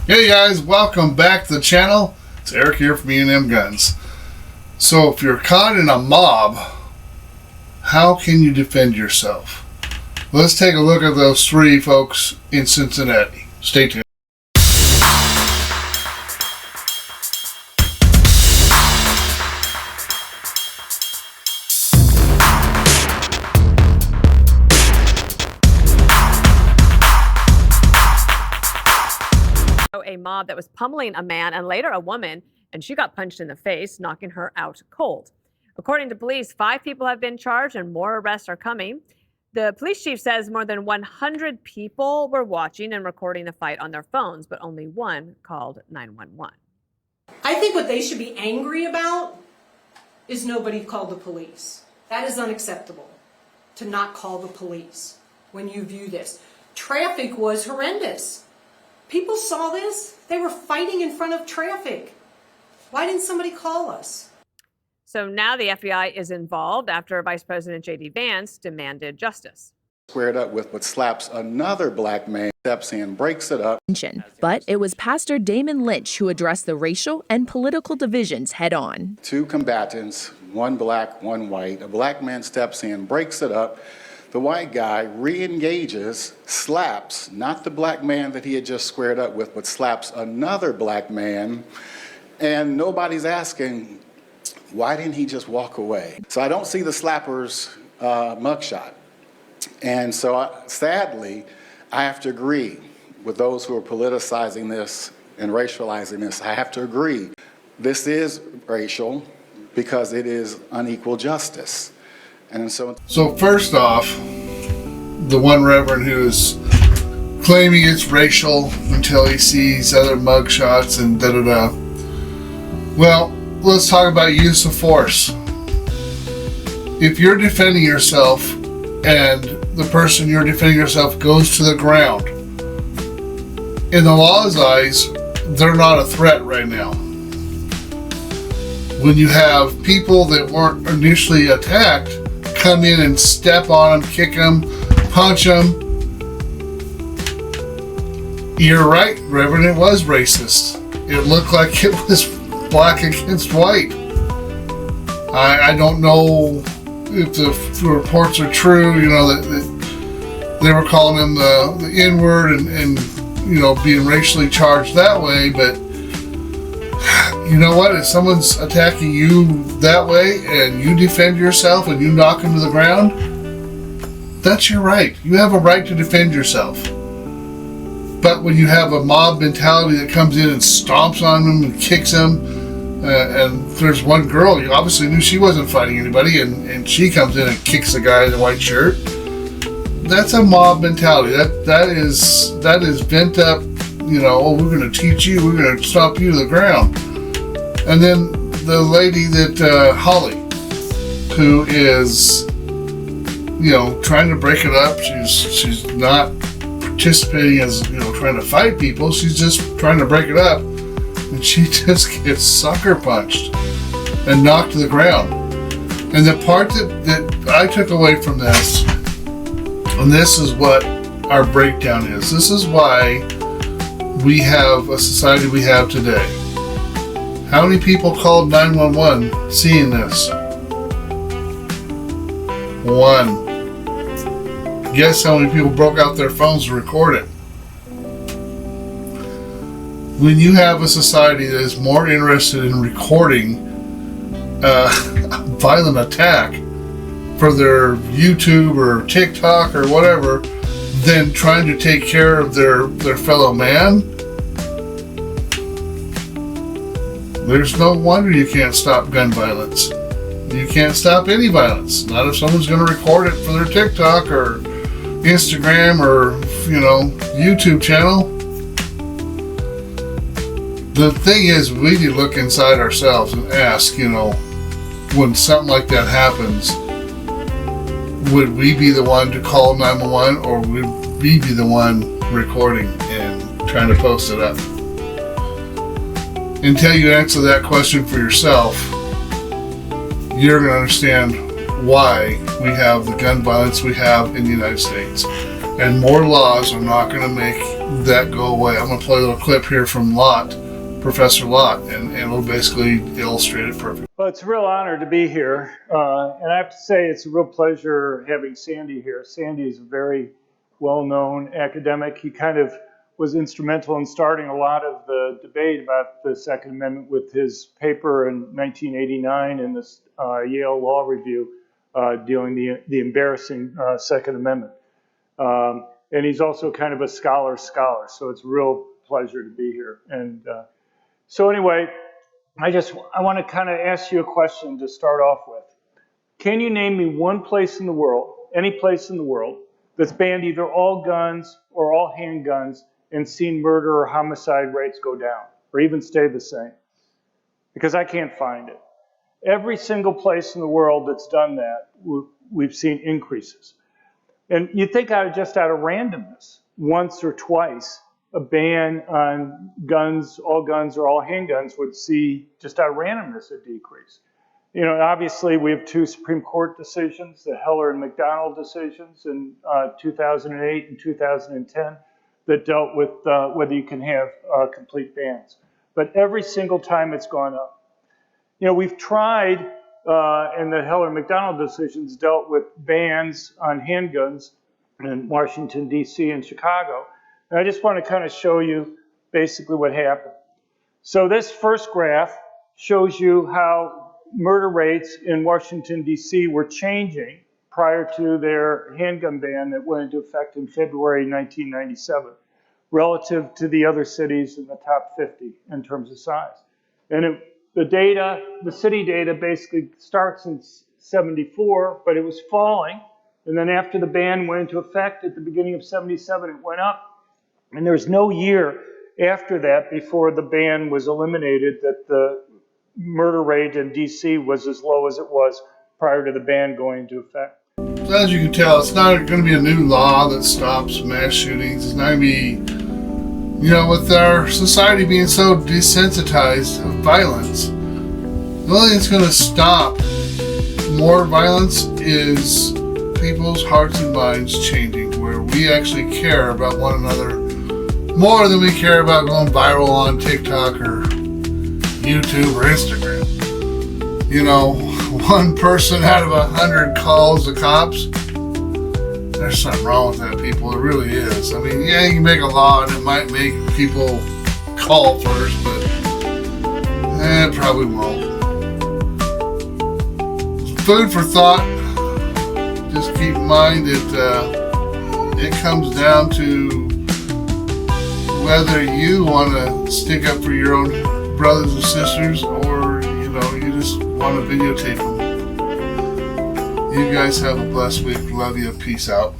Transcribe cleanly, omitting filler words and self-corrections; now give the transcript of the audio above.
Hey guys, welcome back to the channel. It's Eric here from E&M Guns. So if you're caught in a mob, how can you defend yourself? Let's take a look at those three folks in Cincinnati. Stay tuned. A mob that was pummeling a man and later a woman, and she got punched in the face, knocking her out cold. According to police, 5 people have been charged and more arrests are coming. The police chief says more than 100 people were watching and recording the fight on their phones, but only one called 911. I think what they should be angry about is nobody called the police. That is unacceptable, to not call the police when you view this. Traffic was horrendous. People saw this. They were fighting in front of traffic. Why didn't somebody call us? So now the FBI is involved after Vice President J.D. Vance demanded justice. Squared up with but slaps another black man, steps in, breaks it up. But it was Pastor Damon Lynch who addressed the racial and political divisions head on. 2 combatants, one black, one white. A black man steps in, breaks it up. The white guy re-engages, slaps, not the black man that he had just squared up with, but slaps another black man. And nobody's asking, why didn't he just walk away? So I don't see the slapper's mugshot. And so sadly, I have to agree with those who are politicizing this and racializing this. I have to agree. This is racial because it is unequal justice. And so first off, the one reverend who is claiming it's racial until he sees other mugshots and da-da-da. Well, let's talk about use of force. If you're defending yourself and the person you're defending yourself goes to the ground, in the law's eyes, they're not a threat right now. When you have people that weren't initially attacked come in and step on them, kick them, punch them, you're right, Reverend, it was racist. It looked like it was black against white. I don't know if the reports are true, you know, that they were calling him the N-word and you know, being racially charged that way, but you know what? If someone's attacking you that way and you defend yourself and you knock them to the ground, that's your right. You have a right to defend yourself. But when you have a mob mentality that comes in and stomps on them and kicks them, and there's one girl, you obviously knew she wasn't fighting anybody, and she comes in and kicks the guy in the white shirt, that's a mob mentality. That is bent up, you know, oh, we're going to teach you, we're going to stomp you to the ground. And then the lady that, Holly, who is, you know, trying to break it up. She's not participating as, you know, trying to fight people. She's just trying to break it up. And she just gets sucker punched and knocked to the ground. And the part that I took away from this, and this is what our breakdown is. This is why we have a society we have today. How many people called 911 seeing this? 1. Guess how many people broke out their phones to record it? When you have a society that is more interested in recording a violent attack for their YouTube or TikTok or whatever than trying to take care of their fellow man, there's no wonder you can't stop gun violence. You can't stop any violence. Not if someone's going to record it for their TikTok or Instagram or, you know, YouTube channel. The thing is, we need to look inside ourselves and ask, you know, when something like that happens, would we be the one to call 911 or would we be the one recording and trying to post it up? Until you answer that question for yourself, you're going to understand why we have the gun violence we have in the United States. And more laws are not going to make that go away. I'm going to play a little clip here from Professor Lott, and it'll basically illustrate it perfectly. Well, it's a real honor to be here. And I have to say, it's a real pleasure having Sandy here. Sandy is a very well-known academic. He kind of was instrumental in starting a lot of the debate about the Second Amendment with his paper in 1989 in this Yale Law Review dealing the embarrassing Second Amendment. And he's also kind of a scholar, so it's a real pleasure to be here. And so anyway, I want to kind of ask you a question to start off with. Can you name me one place in the world, any place in the world, that's banned either all guns or all handguns and seen murder or homicide rates go down, or even stay the same? Because I can't find it. Every single place in the world that's done that, we've seen increases. And you'd think just out of randomness, once or twice, a ban on guns, all guns or all handguns would see, just out of randomness, a decrease. You know, obviously we have two Supreme Court decisions, the Heller and McDonald decisions in 2008 and 2010, that dealt with whether you can have complete bans. But every single time it's gone up. You know, we've tried, and the Heller and McDonald decisions dealt with bans on handguns in Washington, D.C. and Chicago. And I just want to kind of show you basically what happened. So this first graph shows you how murder rates in Washington, D.C. were changing prior to their handgun ban that went into effect in February 1997, relative to the other cities in the top 50 in terms of size. And the city data basically starts in 74, but it was falling. And then after the ban went into effect at the beginning of 77, it went up. And there's no year after that, before the ban was eliminated, that the murder rate in D.C. was as low as it was prior to the ban going into effect. So as you can tell, it's not going to be a new law that stops mass shootings. It's not going to be, you know, with our society being so desensitized of violence, the only thing that's going to stop more violence is people's hearts and minds changing to where we actually care about one another more than we care about going viral on TikTok or YouTube or Instagram. You know, one person out of 100 calls the cops. There's something wrong with that, people. It really is. I mean, yeah, you can make a law and it might make people call first, but it probably won't. Food for thought. Just keep in mind that it comes down to whether you want to stick up for your own brothers and sisters, or, you know, you just want to videotape them. You guys have a blessed week. Love you. Peace out.